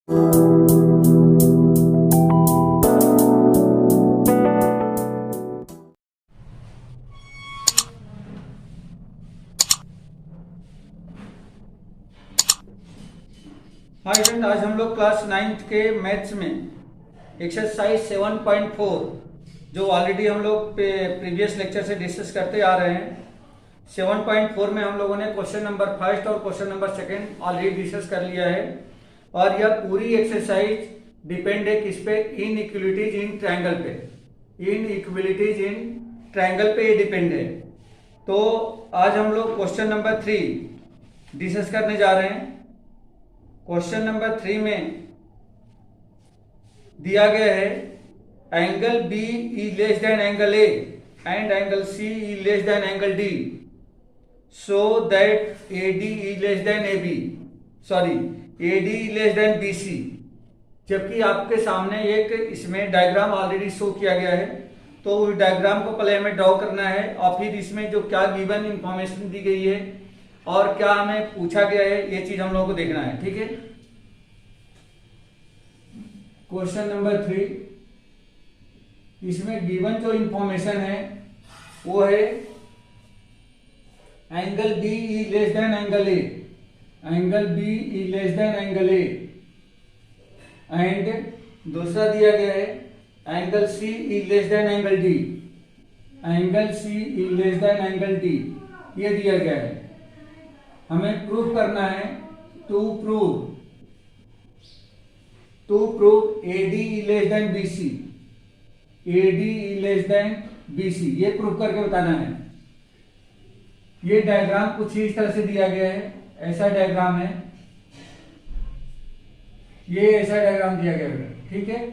Hi friend, आज हम लोग क्लास 9th के मैथ्स में एक्सरसाइज 7.4 जो ऑलरेडी हम लोग प्रीवियस लेक्चर से डिस्कस करते आ रहे हैं। 7.4 में हम लोगों ने क्वेश्चन नंबर फर्स्ट और question number second already discuss कर लिया है और यह पूरी एक्सरसाइज डिपेंड है किस पे, इनइक्वालिटीज इन ट्रायंगल पे। इनइक्वालिटीज इन ट्रायंगल पे ये डिपेंड है। तो आज हम लोग क्वेश्चन नंबर 3 डिस्कस करने जा रहे हैं। क्वेश्चन नंबर 3 में दिया गया है angle B is less than angle A and angle C is less than angle D, so that A D is less than A B, sorry A D is less than B C. जबकि आपके सामने एक इसमें diagram already show किया गया है, तो उस डायग्राम को पहले हमें ड्रॉ करना है और फिर इसमें जो क्या गिवन इंफॉर्मेशन दी गई है और क्या हमें पूछा गया है ये चीज हम लोगों को देखना है। ठीक है, क्वेश्चन नंबर 3, इसमें गिवन जो इंफॉर्मेशन है वो है angle B is less than angle A, angle B is less than angle A, and दूसरा दिया गया है angle C is less than angle D, angle C is less than angle D, ये दिया गया है। हमें प्रूव करना है to prove AD is less than BC, AD is less than BC, ये प्रूव करके बताना है। ये डायग्राम कुछ इस तरह से दिया गया है, ऐसा डायग्राम है, ये ऐसा डायग्राम दिया गया है। ठीक है,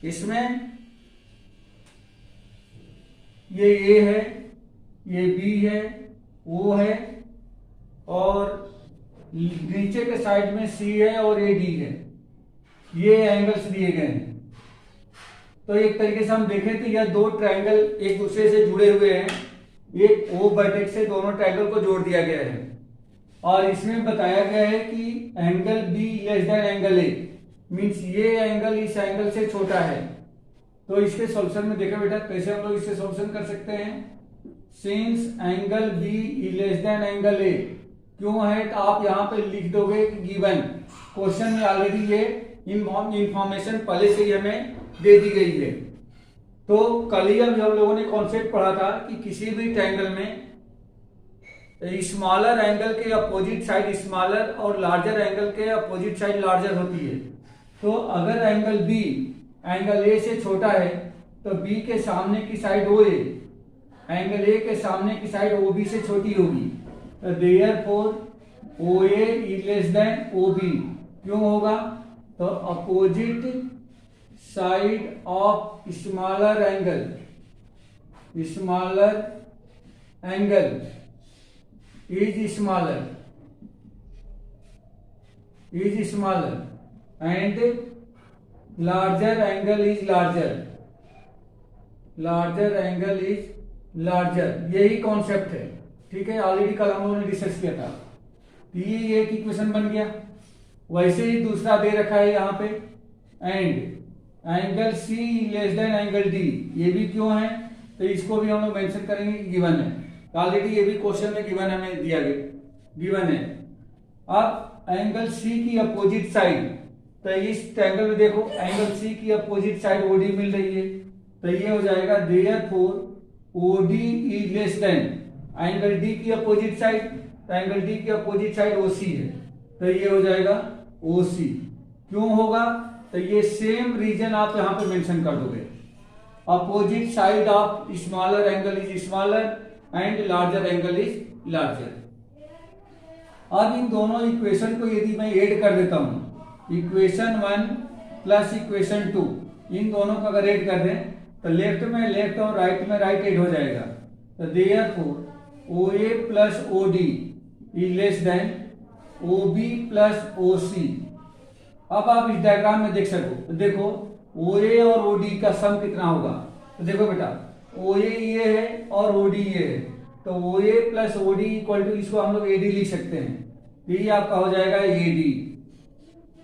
इसमें ये A है, ये B है, O है और नीचे के साइड में C है और AD है। ये एंगल्स दिए गए हैं। तो एक तरीके से हम देखें तो यह दो ट्रायंगल एक दूसरे से जुड़े हुए हैं, एक O वर्टेक्स से दोनों ट्रायंगल को जोड़ दिया गया है और इसमें बताया गया है कि angle B less than angle A, means ये एंगल इस एंगल से छोटा है। तो इसके सॉल्यूशन में देखा बेटा कैसे हम लोग इससे सॉल्यूशन कर सकते हैं। Since angle B is less than angle A, क्यों है तो आप यहाँ पे लिख दोगे कि गिवन क्वेश्चन में ऑलरेडी ये इंफॉर्मेशन पहले से ही हमें दे दी गई है। तो कल ही हम लोगों ने कॉन्सेप्ट पढ़ा था कि किसी भी ट्रायंगल में स्मॉलर एंगल के अपोजिट साइड स्मॉलर और लार्जर एंगल के अपोजिट साइड लार्जर होती है। तो अगर एंगल B एंगल A से छोटा है तो B के सामने की साइड OA एंगल A के सामने की साइड OB से छोटी होगी। Therefore OA is less than OB, क्यों होगा तो opposite side of smaller angle is smaller and larger angle is larger, यही कॉन्सेप्ट है। ठीक है, ऑलरेडी कल हम लोगों ने डिस्कस किया था। ये एक इक्वेशन बन गया। वैसे ही दूसरा दे रखा है यहाँ पे and angle C less than angle D, ये भी क्यों है तो इसको भी हम लोग मेंशन करेंगे कि गिवन है। ऑलरेडी ये भी क्वेश्चन में गिवन हमें दिया गया, गिवन है। अब एंगल C की अपोजिट साइड, तो इस ट्रायंगल में देखो एंगल C की अपोजिट साइड OD मिल रही है, तो ये हो जाएगा therefore OD is less than angle D की अपोजिट साइड, तो एंगल D की अपोजिट साइड OC है, तो ये हो जाएगा OC। क्यों होगा तो ये सेम रीजन आप यहां पे मेंशन कर दोगे, opposite side of smaller angle is smaller and larger angle is larger. अब इन दोनों इक्वेशन को यदि मैं ऐड कर देता हूं, इक्वेशन 1 प्लस इक्वेशन 2, इन दोनों को अगर ऐड कर दें तो लेफ्ट में लेफ्ट और राइट में राइट ऐड हो जाएगा। तो therefore OA plus OD is less then OB plus OC। अब आप इस डायग्राम में देख सको, तो देखो OA और OD का सम कितना होगा। तो देखो बेटा OA ये है और OD ये है, तो OA plus OD equal to, इसको हम लोग AD लिख सकते हैं। ये आपका हो जाएगा AD।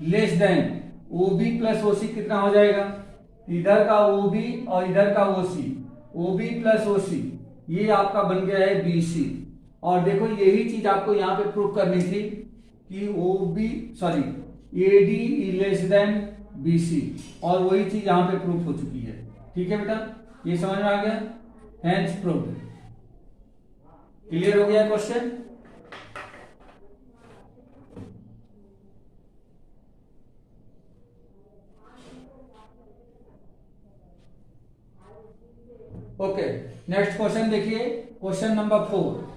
Less than OB plus OC कितना हो जाएगा, इधर का OB और इधर का OC, OB प्लस OC ये आपका बन गया है BC। और देखो यही चीज आपको यहाँ पे प्रूव करनी थी कि AD लेस देन BC, और वही चीज यहाँ पे प्रूफ हो चुकी है। ठीक है बेटा, ये समझ में आ गया, हेंस प्रूव्ड। क्लियर हो गया क्वेश्चन। ओके, नेक्स्ट क्वेश्चन देखिए, question number 4।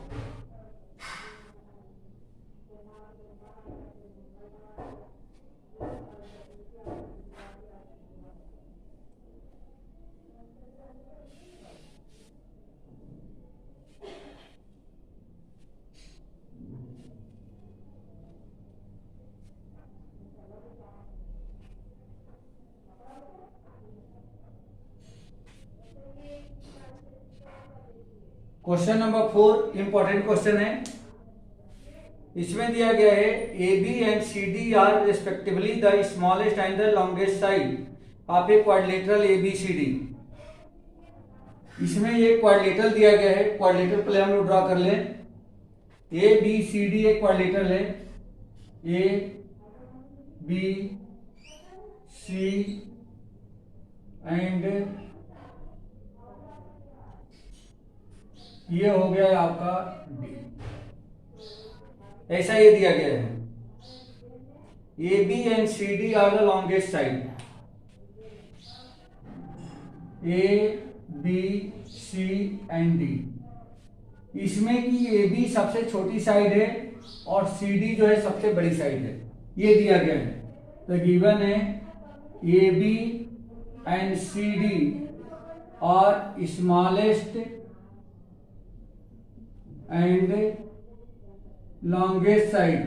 Question number 4 important question है। इसमें दिया गया है AB and CD are respectively the smallest and the longest side of a quadrilateral ABCD। इसमें ये क्वाड्रिलेटरल दिया गया है, क्वाड्रिलेटरल पहले हम लोग ड्रॉ कर लें। ABCD एक क्वाड्रिलेटरल है, ABC एंड ये हो गया है आपका D। ऐसा ये दिया गया है, AB and CD are the longest side, ABC and D। इसमें कि AB सबसे छोटी साइड है और CD जो है सबसे बड़ी साइड है, ये दिया गया है। तो गिवन है AB and CD are smallest and longest side.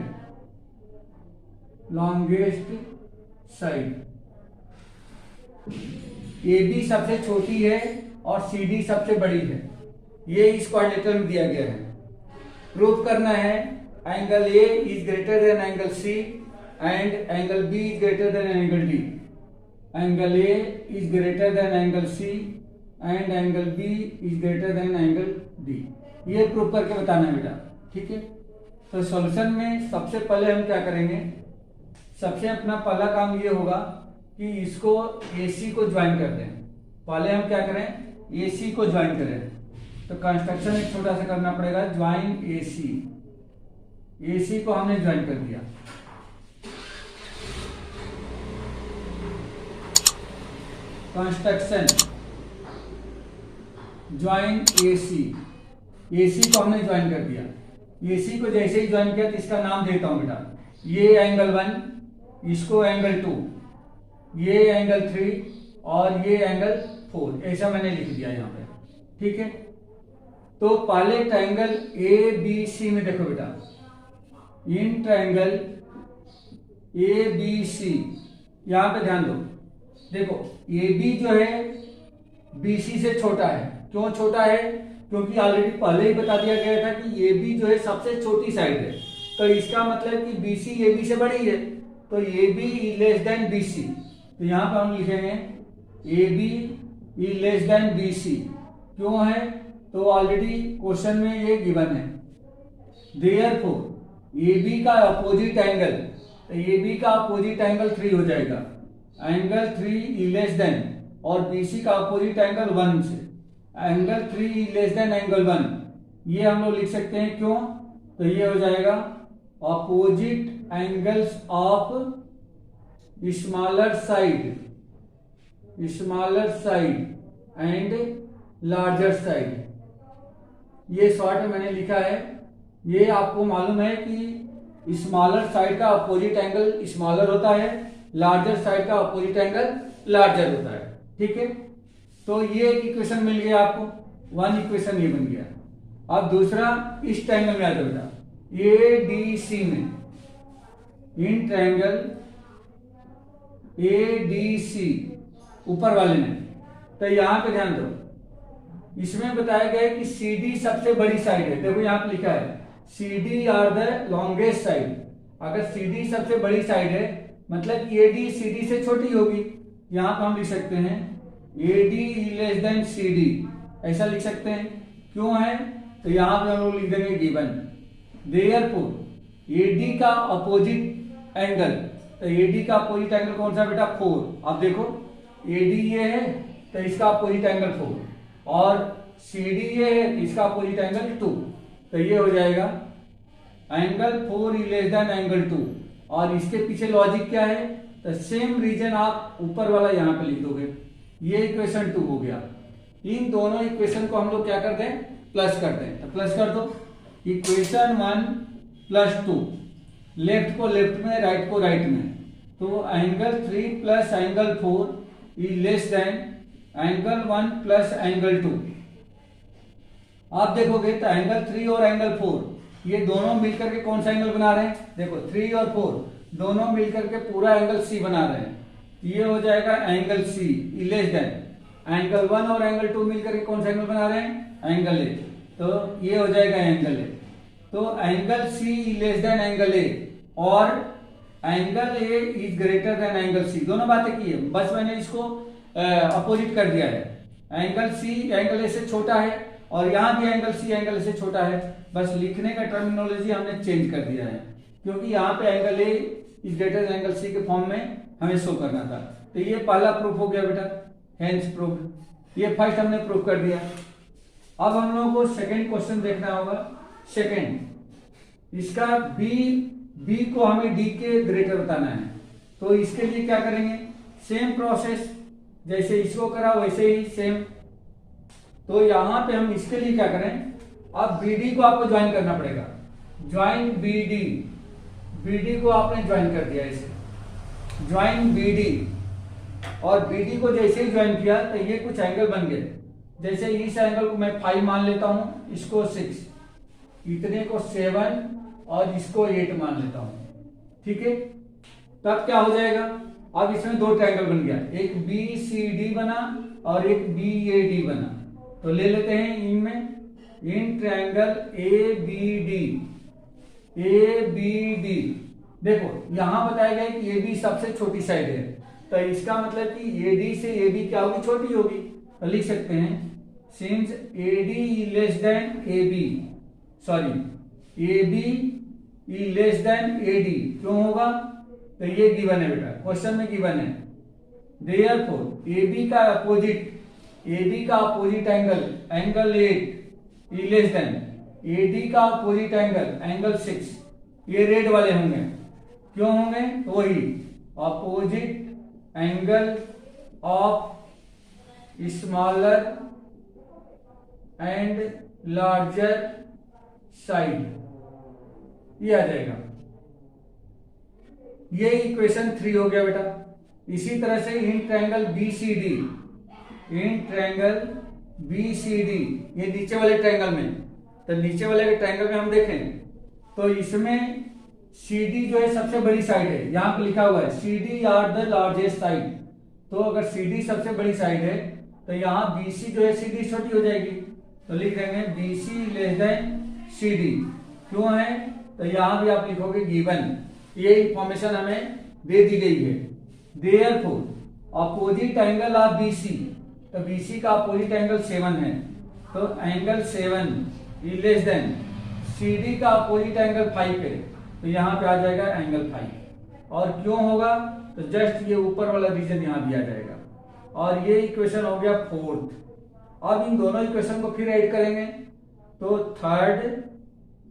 AB सबसे छोटी है और CD सबसे बड़ी है, ये इस क्वाड्रिलेटरल में दिया गया है। प्रूफ करना है angle A is greater than angle C and angle B is greater than angle D। Angle A is greater than angle C and angle B is greater than angle D। ये proof करके बताना है बेटा। ठीक है, तो solution में सबसे पहले हम क्या करेंगे, सबसे अपना पहला काम ये होगा कि इसको AC को ज्वाइन कर दें। पहले हम क्या करें, AC को ज्वाइन करें। तो कंस्ट्रक्शन एक छोटा सा करना पड़ेगा, ज्वाइन AC को हमने ज्वाइन कर दिया। कंस्ट्रक्शन ज्वाइन AC को हमने ज्वाइन कर दिया। AC को जैसे ही ज्वाइन किया तो इसका नाम देता हूं बेटा, ये एंगल 1, इसको एंगल 2, ये एंगल 3 और ये एंगल 4, ऐसा मैंने लिख दिया यहां पे। ठीक है, तो पहले ट्रायंगल ABC में देखो बेटा, इन ट्रायंगल ABC यहां पे ध्यान दो। देखो AB जो है BC से छोटा है। क्यों छोटा है, क्योंकि ऑलरेडी पहले ही बता दिया गया था कि AB जो है सबसे छोटी साइड है। तो इसका मतलब कि BC AB से बड़ी है, तो AB लेस देन BC। तो यहां पर हम लिखेंगे AB लेस देन BC। क्यों है, तो ऑलरेडी क्वेश्चन में ये गिवन है। देयरफॉर AB का अपोजिट एंगल, तो AB का अपोजिट एंगल 3 हो जाएगा, एंगल 3 लेस देन, और BC का अपोजिट एंगल 1 से, एंगल 3 लेस देन एंगल 1। ये हम लोग लिख सकते हैं। क्यों, तो ये हो जाएगा opposite angles of smaller side and larger side. ये शॉर्ट में मैंने लिखा है। ये आपको मालूम है कि स्मॉलर साइड का अपोजिट एंगल स्मॉलर होता है, लार्जर साइड का अपोजिट एंगल लार्जर होता है। ठीक है, तो ये एक इक्वेशन मिल गया आपको, 1 इक्वेशन ये बन गया। अब दूसरा इस ट्रायंगल में आ जाओ बेटा, ADC में, इन ट्रायंगल ADC ऊपर वाले में, तो यहां पे ध्यान दो, इसमें बताया गया है कि CD सबसे बड़ी साइड है। देखो यहां पे लिखा है CD are the longest side. अगर CD सबसे बड़ी साइड है मतलब AD CD से छोटी होगी। यहां पर हम लिख सकते हैं AD लेस देन CD, ऐसा लिख सकते हैं। क्यों है? तो यहां पे हम लोग लिख देंगे गिवन। देयरफॉर AD का अपोजिट एंगल, तो AD का अपोजिट एंगल कौन सा बेटा? 4। अब देखो AD ये है तो इसका अपोजिट एंगल 4 और CD ये है इसका अपोजिट एंगल 2, तो ये हो जाएगा एंगल 4 लेस देन एंगल 2। और इसके पीछे लॉजिक क्या है? तो सेम रीजन आप ऊपर वाला यहां पे लिख दोगे। ये इक्वेशन 2 हो गया। इन दोनों इक्वेशन को हम लोग क्या कर दें? प्लस कर दें। तो प्लस कर दो, इक्वेशन 1 प्लस 2, लेफ्ट को लेफ्ट में, राइट को राइट में। तो angle 3 plus angle 4 is less than angle 1 plus angle 2। आप देखोगे तो एंगल 3 और एंगल 4 ये दोनों मिलकर के कौन सा एंगल बना रहे हैं? देखो 3 और 4 दोनों मिलकर के पूरा एंगल C बना रहे हैं। ये हो जाएगा angle C less than angle 1 और एंगल 2 मिलकर के कौन सा एंगल बना रहे हैं? Angle A। तो ये हो जाएगा एंगल A। तो angle C less than angle A और angle A is greater than angle C, दोनों बातें की है, बस मैंने इसको अपोजिट कर दिया है। एंगल C एंगल A से छोटा है और यहां भी एंगल C एंगल A से छोटा है, बस लिखने का टर्मिनोलॉजी हमने चेंज कर दिया है क्योंकि यहाँ पे angle A is greater than angle C के फॉर्म में हमें शो करना था। तो ये पहला प्रूफ हो गया बेटा, हेंस प्रूफ। ये फर्स्ट हमने प्रूफ कर दिया। अब हम लोगों को सेकंड क्वेश्चन देखना होगा। सेकंड, इसका B को हमें D के ग्रेटर बताना है। तो इसके लिए क्या करेंगे? सेम प्रोसेस, जैसे इसको करा वैसे ही सेम। तो यहां पे हम इसके लिए क्या करें? अब BD को आपको ज्वाइन करना पड़ेगा। ज्वाइन BD को आपने ज्वाइन कर दिया, इसे ज्वाइन BD। और BD को जैसे ही ज्वाइन किया तो ये कुछ एंगल बन गए। जैसे इस एंगल को मैं 5 मान लेता हूं, इसको 6, इतने को 7 और इसको 8 मान लेता हूं, ठीक है। तब क्या हो जाएगा? अब इसमें दो ट्रायंगल बन गया, एक BCD बना और एक BAD बना। तो ले लेते हैं इनमें, इन ट्रायंगल ABD। देखो यहां बताया गया कि AB सबसे छोटी साइड है, तो इसका मतलब कि AD से AB क्या होगी? छोटी होगी। तो लिख सकते हैं since AD less than AB, sorry AB less than AD। क्यों होगा? तो ये गिवन है बेटा, क्वेश्चन में गिवन है। देयरफॉर AB का opposite angle 8 is less then AD का अपोजिट एंगल 6। ये रेड वाले होंगे। क्यों होंगे? तो वही opposite angle of smaller and larger side, ये आ जाएगा। ये इक्वेशन 3 हो गया बेटा। इसी तरह से इन ट्रायंगल BCD, ये नीचे वाले ट्रायंगल में, तो नीचे वाले ट्रायंगल में हम देखें तो इसमें CD जो है सबसे बड़ी साइड है। यहां पे लिखा हुआ है CD are the largest side. तो अगर CD सबसे बड़ी साइड है तो यहाँ BC जो है CD छोटी हो जाएगी। तो लिख देंगे BC लेस देन CD। क्यों है? तो यहां भी आप लिखोगे गिवन। ये इंफॉर्मेशन हमें दे दी गई है। Therefore opposite angle of BC, तो BC का अपोजिट एंगल 7 है, तो angle 7 is less then CD का अपोजिट एंगल 5 है, तो यहां पे आ जाएगा एंगल 5। और क्यों होगा? तो जस्ट ये ऊपर वाला रीजन यहां दिया जाएगा। और ये इक्वेशन हो गया 4th। अब इन दोनों इक्वेशन को फिर ऐड करेंगे तो 3rd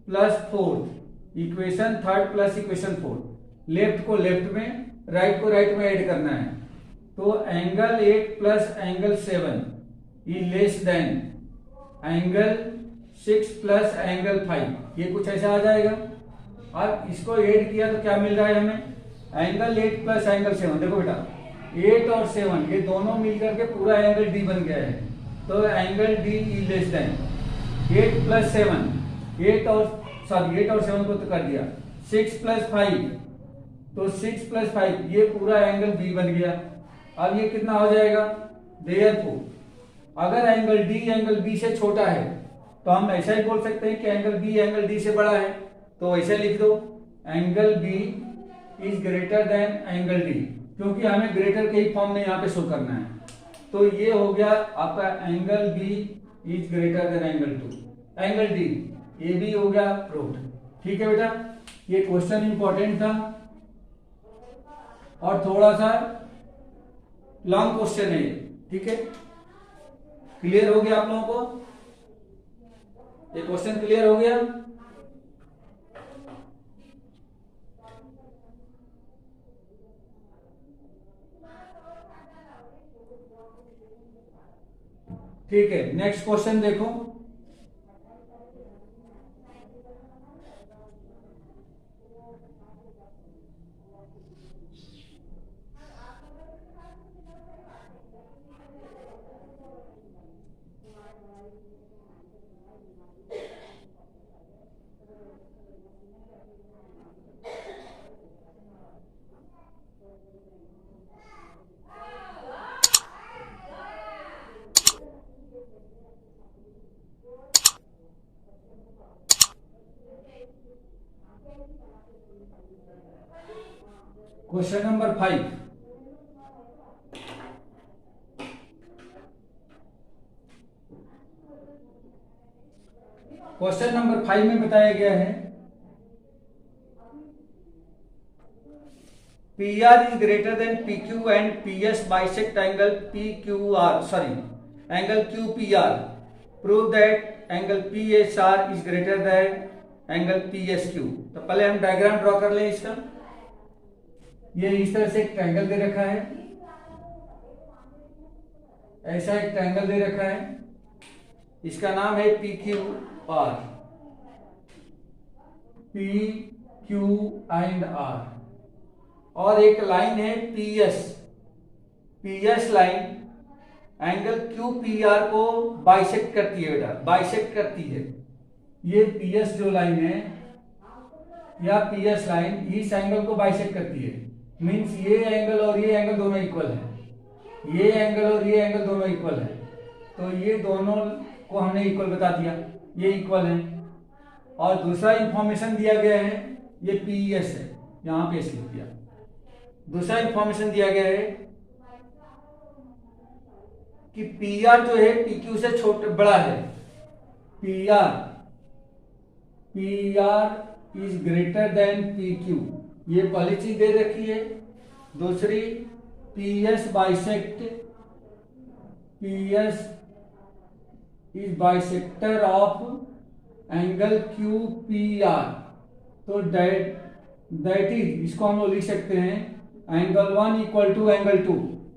plus 4th, equation 3rd plus equation 4th। Left को लेफ्ट में, राइट को राइट में ऐड करना है। तो angle 8 plus angle 7 is less than angle 6 plus angle 5। ये कुछ ऐसा आ जाएगा। अब इसको ऐड किया तो क्या मिल रहा है हमें? Angle 8 plus angle 7। देखो बेटा 8 और 7 ये दोनों मिलकर के पूरा एंगल D बन गया है। तो angle D is less then 8 plus 7, 8 और 7 को तो कर दिया, 6 प्लस 5, तो 6 प्लस 5 ये पूरा एंगल B बन गया। अब ये कितना हो जाएगा? देयरफॉर अगर एंगल D एंगल B से छोटा है तो हम ऐसा ही बोल सकते हैं कि एंगल B एंगल D से बड़ा है। तो ऐसे लिख दो, angle B is greater than angle D, क्योंकि हमें ग्रेटर के ही फॉर्म में यहाँ पे शो करना है। तो ये हो गया आपका angle B is greater than angle two, angle D, ये भी हो गया प्रूव्ड। ठीक है बेटा, ये क्वेश्चन इंपॉर्टेंट था और थोड़ा सा लॉन्ग क्वेश्चन है ये। ठीक है, क्लियर हो गया आप लोगों को? ये क्वेश्चन क्लियर हो गया? ठीक है, नेक्स्ट क्वेश्चन देखो। क्वेश्चन नंबर 5, क्वेश्चन नंबर 5 में बताया गया है P R is greater then P Q and P S bisect angle P Q are, sorry angle Q P are, prove that angle P S R is greater than angle P S Q. तो पहले हम diagram draw कर लें इसका। ये इस तरह से एक ट्रायंगल दे रखा है, ऐसा एक ट्रायंगल दे रखा है, इसका नाम है P Q R, P Q and R, और एक लाइन है P S, P S line angle Q P R को बाइसेक्ट करती है बेटा, बाइसेक्ट करती है। ये पी एस जो लाइन है या पी एस लाइन इस एंगल को बाइसेक्ट करती है, मीन्स ये एंगल और ये एंगल दोनों इक्वल है, ये एंगल और ये एंगल दोनों इक्वल है, तो ये दोनों को हमने इक्वल बता दिया, ये इक्वल है। और दूसरा इंफॉर्मेशन दिया गया है, ये पी एस है, यहां पे लिख दिया। दूसरा इंफॉर्मेशन दिया गया है कि पी आर जो है पी क्यू से छोटा बड़ा है, P R is greater then P Q, ये पहली चीज दे रखी है। दूसरी P S bisect, P S is bisector of angle Q P are, तो दैट इज, इसको हम लोग लिख सकते हैं एंगल 1 इक्वल टू एंगल 2,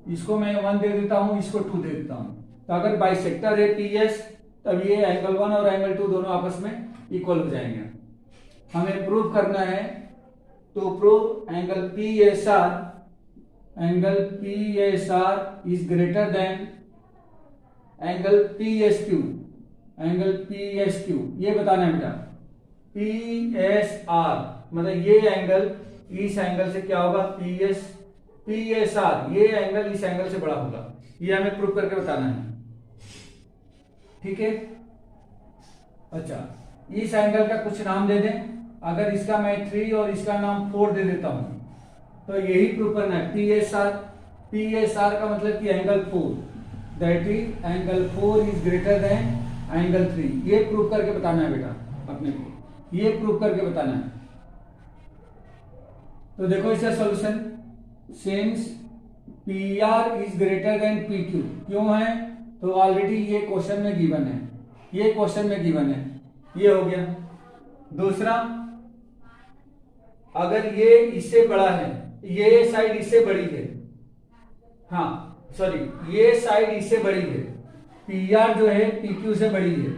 इसको मैं 1 दे देता हूं, इसको 2 दे देता हूं। तो अगर बाइसेक्टर है पी एस, तब ये एंगल 1 और एंगल 2 दोनों आपस में इक्वल हो जाएंगे। हमें प्रूव करना है, तो prove angle P S R is greater than angle P S Q, angle P S Q, ये बताना है बेटा। पी एस आर मतलब ये एंगल इस एंगल से क्या होगा, पी एस आर, ये एंगल इस एंगल से बड़ा होगा, ये हमें प्रूव करके बताना है। ठीक है, अच्छा इस एंगल का कुछ नाम दे दें, अगर इसका मैं 3 और इसका नाम 4 दे देता हूं, तो यही प्रूव करना है। पी एस आर का मतलब कि angle 4, that is angle 4 is greater than angle 3, ये प्रूव करके बताना है बेटा अपने को, ये प्रूव करके बताना है। तो देखो इसका solution, since P R is greater then P Q, क्यों है, तो ऑलरेडी ये क्वेश्चन में गिवन है, ये क्वेश्चन में गिवन है, ये हो गया। दूसरा, अगर ये इससे बड़ा है, ये साइड इससे बड़ी है, हाँ सॉरी ये साइड इससे बड़ी है, पी आर जो है पी क्यू से बड़ी है,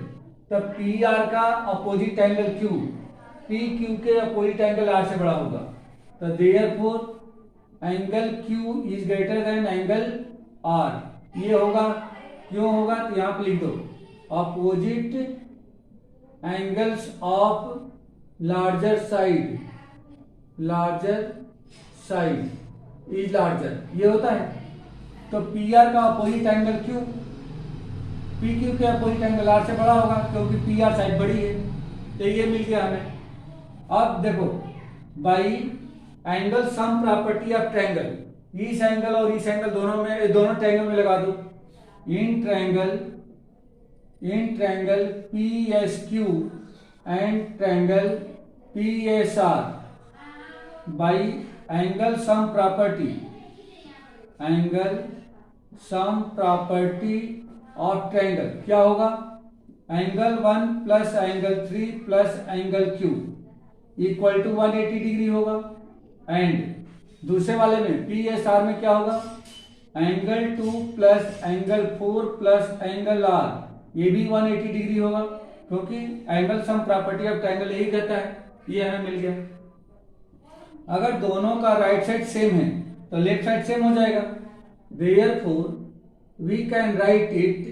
तब पी आर का opposite angle Q P Q के अपोजिट एंगल आर से बड़ा होगा। तो therefore angle Q is greater than angle R, ये होगा, क्यों होगा, तो यहां पर लिख दो opposite angles of larger side is larger, ये होता है। तो पी आर का opposite angle Q P Q के अपोजिट एंगल आर से बड़ा होगा, क्योंकि पी आर साइड बड़ी है, तो ये मिल गया हमें। अब देखो by angle sum property of triangle, इस एंगल और इस एंगल दोनों ट्रायंगल में लगा दो। In triangle PSQ and triangle PSR by angle sum property of triangle क्या होगा? Angle 1 plus angle 3 plus angle Q equal to 180 degree होगा। एंड दूसरे वाले में PSR में क्या होगा? Angle 2 plus angle 4 plus angle R, ये भी 180 डिग्री होगा, क्योंकि angle sum property of triangle यही कहता है। ये हमें मिल गया। अगर दोनों का राइट साइड सेम है तो लेफ्ट साइड सेम हो जाएगा। Therefore we can write it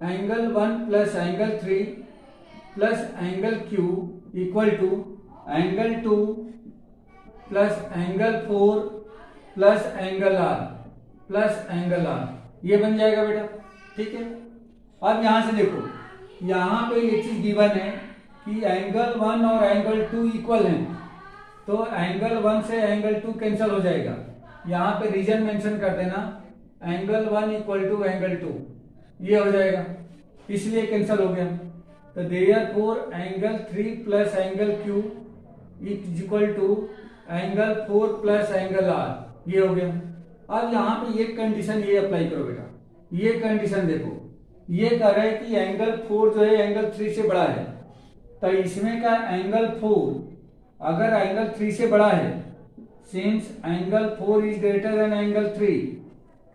angle 1 plus angle 3 plus angle Q equal to angle 2 plus angle 4 plus angle R ये बन जाएगा बेटा। ठीक है, अब यहां से देखो, यहां पे ये चीज गिवन है कि एंगल 1 और एंगल 2 इक्वल हैं, तो एंगल 1 से एंगल 2 कैंसिल हो जाएगा। यहाँ पे रीजन मेंशन कर देना, एंगल 1 इक्वल टू एंगल 2, ये हो जाएगा, इसलिए कैंसिल हो गया। तो therefore angle 3 plus angle Q equal to angle 4 plus angle R, ये हो गया। अब यहाँ पे एक कंडीशन ये अप्लाई करो बेटा, ये कंडीशन देखो, ये कह रहा है कि एंगल 4 जो है एंगल 3 से बड़ा है, तो इसमें का एंगल 4 अगर एंगल 3 से बड़ा है, since angle 4 is greater than angle 3,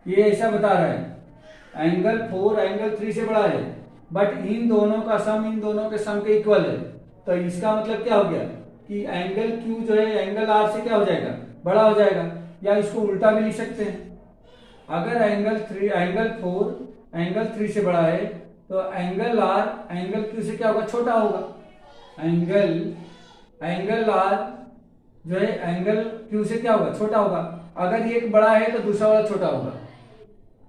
ये ऐसा बता रहा है एंगल 4 एंगल 3 से बड़ा है, बट इन दोनों के सम के इक्वल है। तो इसका मतलब क्या हो गया कि एंगल Q जो है एंगल R से क्या हो जाएगा? बड़ा हो जाएगा। या इसको उल्टा भी लिख सकते हैं, अगर एंगल 4 एंगल 3 से बड़ा है तो एंगल R एंगल Q से क्या होगा? छोटा होगा। एंगल R जो है एंगल Q से क्या होगा? छोटा होगा। अगर ये एक बड़ा है तो दूसरा वाला छोटा होगा,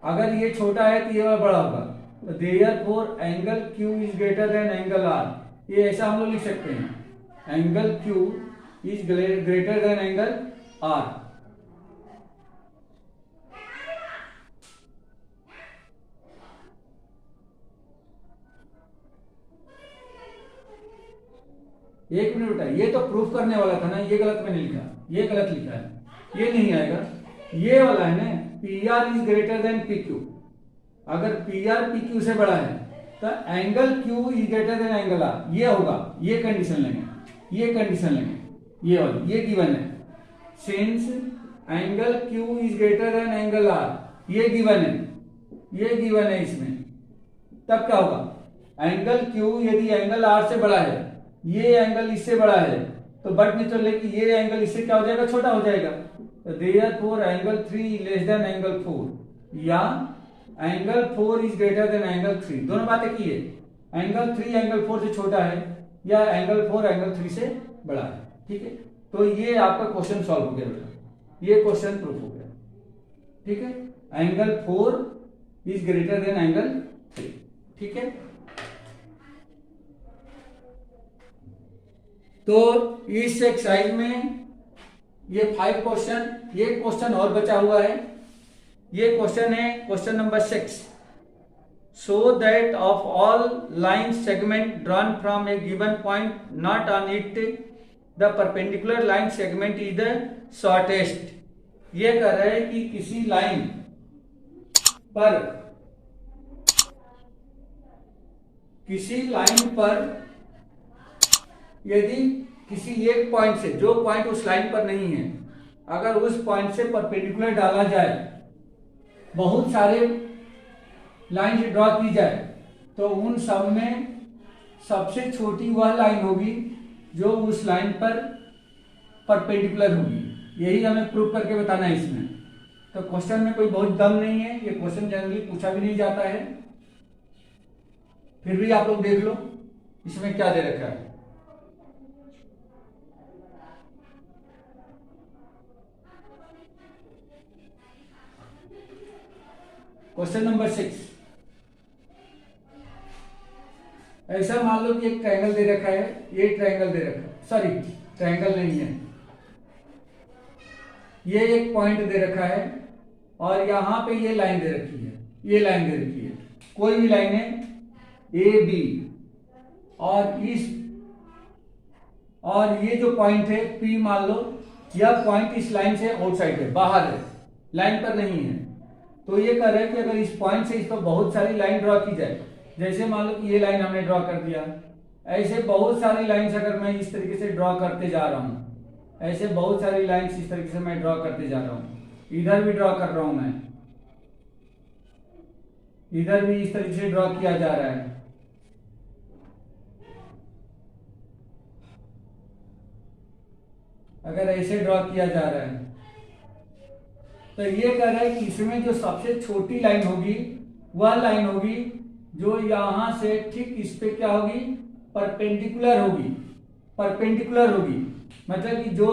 अगर ये छोटा है तो ये वाला बड़ा होगा। तो therefore angle Q is greater than angle R, ये ऐसा हम लोग लिख सकते हैं, angle Q is greater than angle R। एक मिनट बेटा, ये तो प्रूफ करने वाला था ना, ये गलत मैंने लिखा, ये गलत लिखा है, ये नहीं आएगा, ये वाला है ना, PR is greater then PQ। अगर PR PQ से बड़ा है तो angle Q is greater than angle R, ये होगा। ये कंडीशन लेंगे, ये वाली, ये गिवन है, since angle Q is greater than angle R, ये गिवन है इसमें। तब क्या होगा? एंगल Q यदि एंगल R से बड़ा है, ये एंगल इससे बड़ा है, तो बट नहीं तो लेकिन ये एंगल इससे क्या हो जाएगा? छोटा हो जाएगा। तो therefore angle 3 less than angle 4 या angle 4 is greater than angle 3, दोनों बातें की है। एंगल 3 एंगल 4 से छोटा है या एंगल 4 एंगल 3 से बड़ा है। ठीक है, तो ये आपका क्वेश्चन सॉल्व हो गया बेटा, ये क्वेश्चन प्रूफ हो गया। ठीक है, angle 4 is greater than angle 3। ठीक है, तो इस एक्सरसाइज में ये 5 क्वेश्चन, ये क्वेश्चन और बचा हुआ है। ये क्वेश्चन है question number 6, show that of all line segment drawn from A given point not on it the perpendicular line segment is the shortest. ये कह रहा है कि किसी लाइन पर यदि किसी एक पॉइंट से, जो पॉइंट उस लाइन पर नहीं है, अगर उस पॉइंट से परपेंडिकुलर डाला जाए, बहुत सारे लाइन ड्रॉ की जाए, तो उन सब में सबसे छोटी वह लाइन होगी जो उस लाइन पर परपेंडिकुलर होगी। यही हमें प्रूफ करके बताना है इसमें। तो क्वेश्चन में कोई बहुत दम नहीं है, ये क्वेश्चन जनरली पूछा भी नहीं जाता है, फिर भी आप लोग देख लो इसमें क्या दे रखा है। क्वेश्चन नंबर 6, ऐसा मान लो कि एक ट्रायंगल दे रखा है, ये ट्रायंगल दे रखा है, सॉरी ट्रायंगल नहीं है, ये एक पॉइंट दे रखा है और यहाँ पे ये लाइन दे रखी है, ये लाइन दे रखी है, कोई भी लाइन है ए बी, और ये जो पॉइंट है P मान लो, यह पॉइंट इस लाइन से आउटसाइड है, बाहर है, लाइन पर नहीं है। तो ये कह रहे हैं कि अगर इस पॉइंट से इस पर बहुत सारी लाइन ड्रॉ की जाए, जैसे मान लो कि ये लाइन हमने ड्रॉ कर दिया, ऐसे बहुत सारी लाइंस अगर मैं इस तरीके से ड्रॉ करते जा रहा हूं, ऐसे बहुत सारी लाइंस इस तरीके से मैं ड्रॉ करते जा रहा हूं, इधर भी ड्रॉ कर रहा हूं मैं, इधर भी इस तरीके से ड्रॉ किया जा रहा है, अगर ऐसे ड्रॉ किया जा रहा है, तो ये कह रहा है कि इसमें जो सबसे छोटी लाइन होगी वह लाइन होगी जो यहां से ठीक इस पे क्या होगी, परपेंडिकुलर होगी, परपेंडिकुलर होगी, मतलब कि जो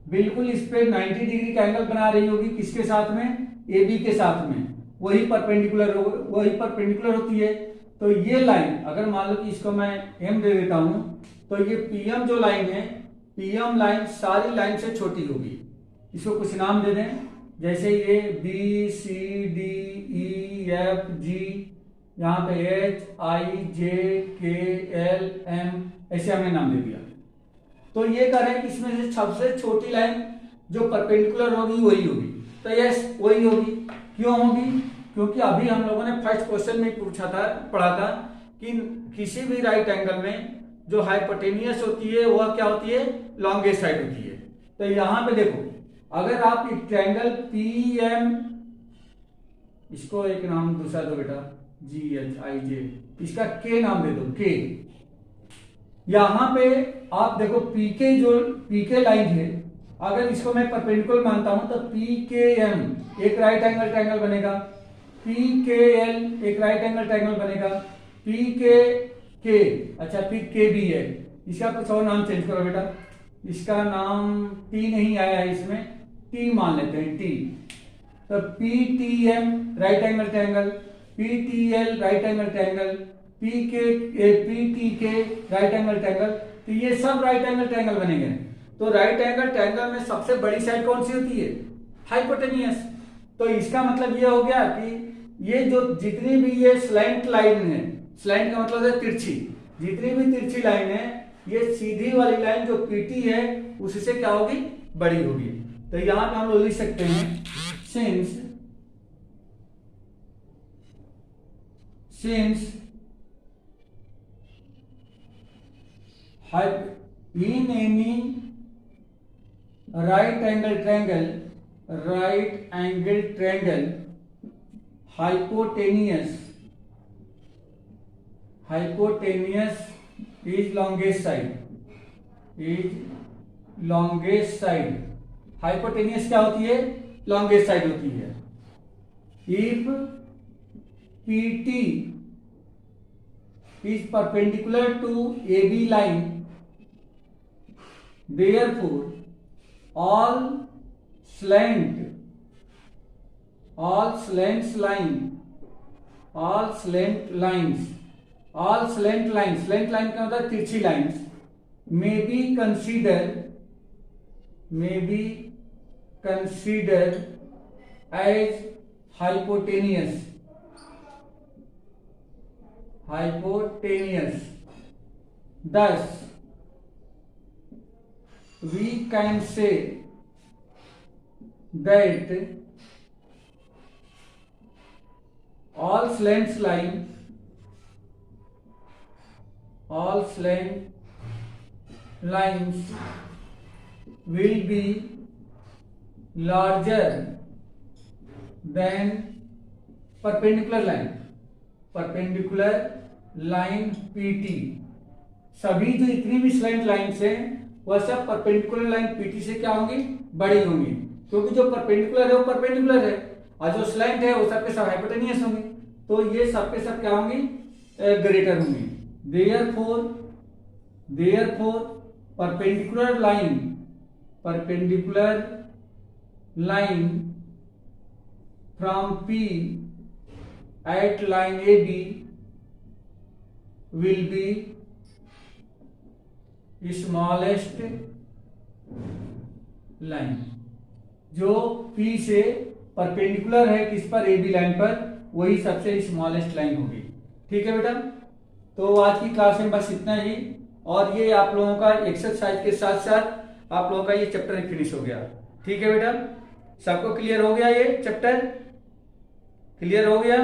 बिल्कुल इस पे 90 डिग्री का एंगल बना रही होगी, किसके साथ में, ए बी के साथ में, वही परपेंडिकुलर होती है। तो ये लाइन अगर मान लो कि इसको मैं एम दे देता हूं, तो ये पीएम जो लाइन है, पीएम लाइन सारी लाइन से छोटी होगी, इसको कुछ नाम दे दें, जैसे ये B C D E F G, यहाँ पे एच आई जे के एल एम, ऐसे हमने नाम दे दिया। तो ये कह रहे हैं कि इसमें से सबसे छोटी लाइन जो परपेंडिकुलर होगी वही होगी, तो यस वही होगी। क्यों होगी, क्योंकि अभी हम लोगों ने फर्स्ट क्वेश्चन में पढ़ा था कि किसी भी राइट एंगल में जो हाइपोटेनियस होती है वह क्या होती है, लॉन्गेस्ट साइड होती है। तो यहां पे देखो, अगर आप एक ट्रायंगल पी एम, इसको एक नाम दूसरा दो बेटा, जी एच आई जे, इसका के नाम दे दो, के। यहां पे आप देखो पी के लाइन है, अगर इसको मैं परपेंडिकुलर मानता हूं तो पी के एम एक राइट एंगल ट्रायंगल बनेगा, पी के एल एक राइट एंगल ट्रायंगल बनेगा, पी के अच्छा पी के बी है, इसका कुछ और नाम चेंज करो बेटा, इसका नाम टी नहीं आया है, इसमें टी मान लेते हैं, टी। तो P T M right angle triangle, P T L right angle triangle, P T K right angle triangle, तो ये सब राइट एंगल ट्रायंगल बनेंगे। तो राइट एंगल ट्रायंगल में सबसे बड़ी साइड कौन सी होती है, हाइपोटेनियस। तो इसका मतलब ये हो गया कि ये जो जितनी भी ये स्लैंट लाइन है, स्लैंट का मतलब है तिरछी, जितनी भी तिरछी लाइन है, ये सीधी वाली लाइन जो पीटी है उससे क्या होगी, बड़ी होगी। तो यहां पे हम लोग लिख सकते हैं since in any right angle triangle hypotenuse is longest side, hypotenuse क्या होती है, लॉन्गेस्ट साइड होती है। If PT is perpendicular to A B line, therefore all slant line का मतलब तिरछी lines may be considered as hypotenuse. Thus we can say that all slant lines will be larger than perpendicular line PT। सभी जो इतनी भी slant lines हैं वह सब परपेंडिकुलर लाइन PT से क्या होंगी, बड़ी होंगी, क्योंकि जो परपेंडिकुलर है वो परपेंडिकुलर है और जो स्लैंट है वो सबके सब हाइपोटेनियस होंगी, तो ये सबके सब क्या होंगी, ग्रेटर होंगी। therefore perpendicular line from P at line AB will be smallest line। जो P से परपेंडिकुलर है किस पर, AB लाइन पर, वही सबसे स्मॉलेस्ट लाइन होगी। ठीक है बेटा, तो आज की क्लास में बस इतना ही, और ये आप लोगों का एक्सरसाइज के साथ साथ आप लोगों का ये चैप्टर फिनिश हो गया। ठीक है बेटा, सबको क्लियर हो गया, ये चैप्टर क्लियर हो गया।